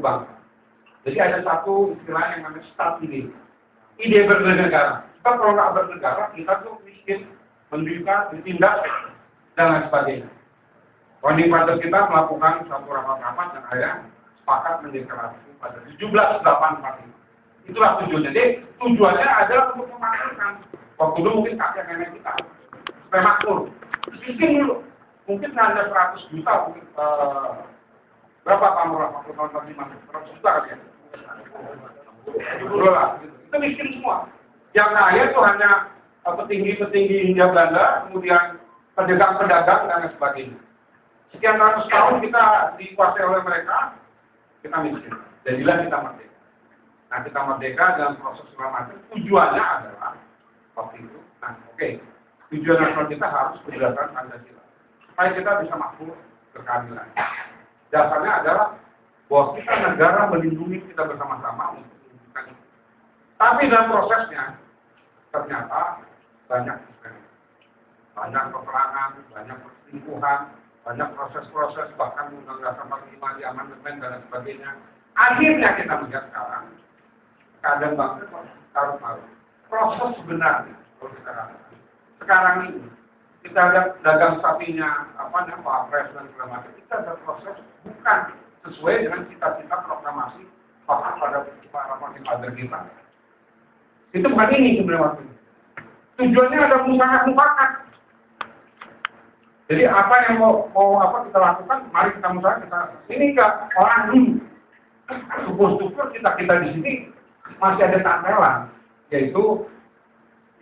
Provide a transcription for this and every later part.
berbangsa. Jadi ada satu istilah yang namanya stat ide bernegara. Kita kalau nggak bernegara, kita tuh miskin, menderita, ditindak, dan lain sebagainya. Founding Father kita melakukan satu rapat-rapat yang akhirnya sepakat mendeklarasikan pada 1785. Itulah tujuannya. Jadi tujuannya adalah untuk memakmurkan. Waktu dulu mungkin kakek nenek kita supaya makmur. Miskin dulu. Mungkin hanya 100 juta, mungkin berapa pamor 80 tahun lagi masuk 100 juta kali ya. 70 lah. Itu miskin semua. Yang kaya itu hanya petinggi-petinggi Hindia Belanda, kemudian pedagang-pedagang dan lain sebagainya. Sekian ratus tahun kita dikuasai oleh mereka, kita miskin. Jadilah kita merdeka. Nah, kita merdeka dalam proses segala macam. Tujuannya adalah waktu itu. Nah, oke. Tujuan nasional kita harus berdasarkan Pancasila. Supaya kita bisa makmur berkeadilan. Dasarnya adalah bahwa kita negara melindungi kita bersama-sama untuk menunjukkan itu. Tapi dalam prosesnya ternyata banyak peperangan, banyak perselingkuhan, banyak proses-proses, bahkan Undang-Undang 45 diamandemen dan sebagainya. Akhirnya kita melihat sekarang keadaan bangsa taruh-taruh. Proses sebenarnya kalau kita katakan sekarang ini kita lihat dagang sapinya Pak Pres dan segala macam. Kita ada proses bukan sesuai dengan cita-cita proklamasi pada para founding father kita. Itu bukan ini sebenarnya waktu ini. Tujuannya ada mufakat. Jadi apa yang mau kita lakukan, mari kita mufakat. Ini enggak orang dulu. Syukur-syukur kita di sini masih ada tantelan, yaitu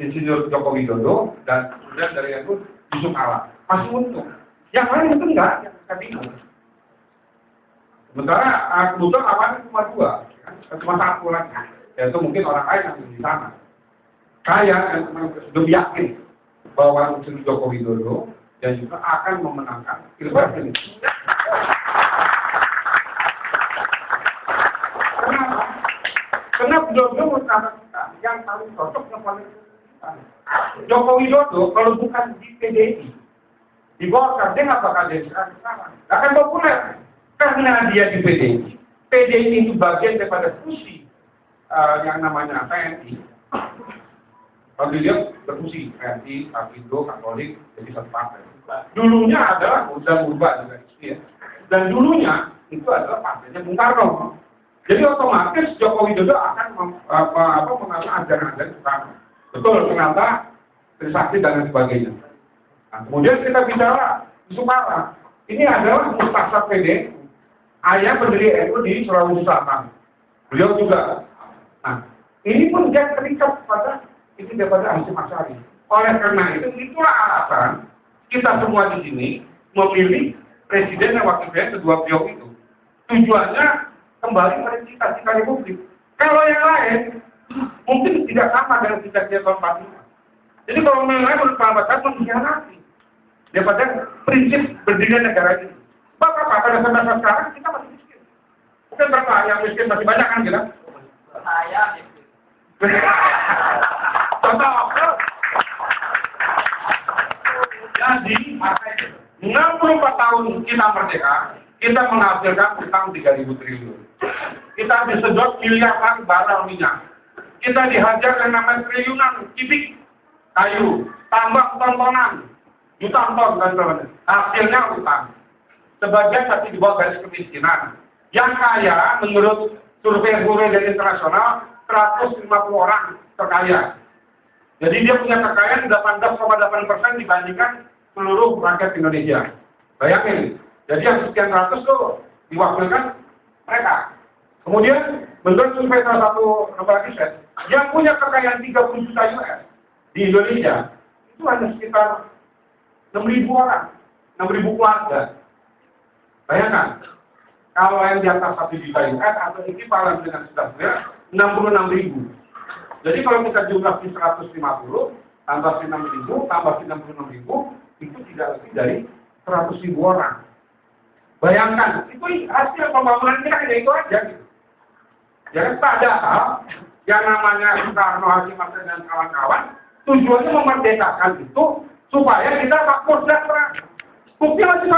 Insinyur Joko Widodo dan kemudian dari itu Yusuf Kala. Masih untung. Yang lain itu enggak, yang kita bingung. Sementara kebetulan awalnya cuma 2, cuma 1 lagi. Yaitu mungkin orang lain yang di sana. Saya yang sudah yakin bahwa Insinyur Joko Widodo dan juga akan memenangkan pilpres ini. Kenapa? Karena beliau berkata yang paling cocok yang paling Joko Widodo kalau bukan di PDI, di Golkar dia nggak bakal jadi sekarang. Nggak akan populer karena dia di PDI. PDI itu bagian daripada fusi yang namanya TNI. Kalau dilihat berfusi TNI, Kapindo, Katolik jadi satu partai. Dulunya adalah udah berubah juga ya. Dan dulunya itu adalah partainya Bung Karno. Jadi otomatis Joko Widodo akan mengalami ajaran-ajaran Bung Karno. Betul, ternyata Trisakti dan lain sebagainya. Nah, kemudian kita bicara Yusuf Kala. Ini adalah Mustasar PD, ayah pendiri NU di Sulawesi Selatan. Beliau juga. Nah, ini pun dia terikat pada itu daripada Hasyim Asy'ari. Oleh karena itu, itulah alasan kita semua di sini memilih presiden dan wakil presiden kedua beliau itu. Tujuannya kembali pada cita-cita republik. Kalau yang lain mungkin tidak sama dengan cita-cita tahun 45. Jadi kalau yang lain menurut Pak Bapak mengkhianati daripada prinsip berdirinya negara ini. Pada saat sekarang kita masih miskin. Bukan berapa yang miskin masih banyak kan kita? Saya miskin. Contoh. Jadi 64 tahun kita merdeka, kita menghasilkan utang 3.000 triliun. Kita disedot miliaran barrel minyak. Kita dihajar yang namanya triliunan kubik kayu, tambah ton-tonan, jutaan ton dan sebagainya. Hasilnya utang. Sebagian masih di bawah garis kemiskinan. Yang kaya menurut survei dari internasional 150 orang terkaya. Jadi dia punya kekayaan 18,8% dibandingkan seluruh rakyat Indonesia. Bayangin. Jadi yang sekian ratus tuh diwakilkan mereka. Kemudian menurut survei salah satu lembaga riset, yang punya kekayaan 30 juta US di Indonesia itu hanya sekitar 6.000 orang, 6.000 keluarga. Bayangkan, kalau yang di atas 1 juta US atau equivalent dengan sekitar 66.000. Jadi kalau kita jumlah di 150, tambah 6.000, tambah 66.000, itu tidak lebih dari 100.000 orang. Bayangkan, itu hasil pembangunan kita hanya itu aja gitu. Ya, padahal yang namanya Soekarno, Hasyim Asy'ari dan kawan-kawan tujuannya memerdekakan itu supaya kita makmur sejahtera. Bukti masih